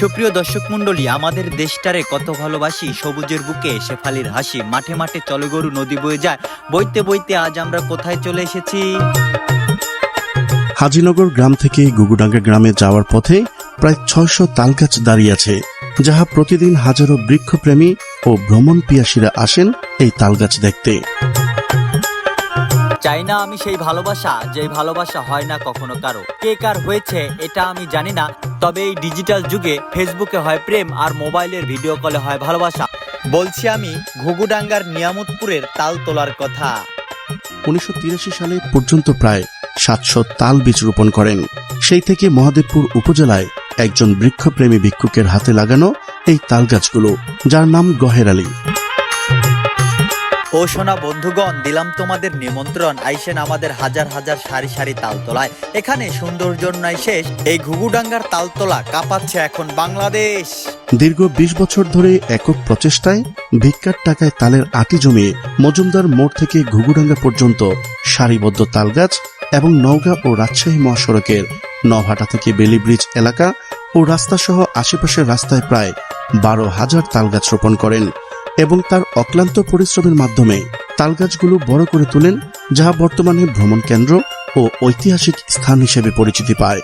সুপ্রিয় দর্শক মণ্ডলী, আমাদের দেশটারে কত ভালোবাসি, সবুজের বুকে শেফালির হাসি, মাঠে মাঠে চলে গরু, নদী বয়ে যায়, বইতে বইতে আজ আমরা কোথায় চলে এসেছি? হাজিনগর গ্রাম থেকে গুগুডাঙ্গা গ্রামে যাওয়ার পথে প্রায় ৬০০ তালগাছ দাঁড়িয়ে আছে, যাহা প্রতিদিন হাজারো বৃক্ষপ্রেমী ও ভ্রমণ পিয়াসীরা আসেন এই তালগাছ দেখতে। চাই না আমি সেই ভালোবাসা, যে ভালোবাসা হয় না কখনো কারো। কে কার হয়েছে এটা আমি জানি না, তবে এই ডিজিটাল যুগে ফেসবুকে হয় প্রেম আর মোবাইলের ভিডিও কলে হয় ভালোবাসা। বলছি আমি ঘুঘুডাঙ্গার নিয়ামতপুরের তালতলার কথা। ১৯৮৩ সালে পর্যন্ত প্রায় ৭০০ তাল বীজ রোপণ করেন। সেই থেকে মহাদেবপুর উপজেলায় একজন বৃক্ষপ্রেমী ভিক্ষুকের হাতে লাগানো এই তালগাছগুলো, যার নাম গহের আলী। ও সোনা বন্ধুগণ, দিলাম তোমাদের নিমন্ত্রণ, আইসেন আমাদের হাজার হাজার সারি সারি তালতলায়। এখানে সৌন্দর্যর নাই শেষ, এই ঘুঘুডাঙ্গার তালতলা কাঁপাচ্ছে এখন বাংলাদেশ। দীর্ঘ ২০ বছর ধরে একক প্রচেষ্টায় ভিক্ষার টাকায় তালের আটি জমিয়ে মজুমদার মোড় থেকে ঘুঘুডাঙ্গা পর্যন্ত সারিবদ্ধ তালগাছ এবং নওগাঁ ও রাজশাহী মহাসড়কের নওহাটা থেকে বেলি ব্রিজ এলাকা ও রাস্তা সহ আশেপাশের রাস্তায় প্রায় ১২,০০০ তালগাছ রোপণ করেন এবং তার অক্লান্ত পরিশ্রমের মাধ্যমে তালগাছগুলো বড় করে তোলেন, যাহা বর্তমানে ভ্রমণ কেন্দ্র ও ঐতিহাসিক স্থান হিসেবে পরিচিতি পায়।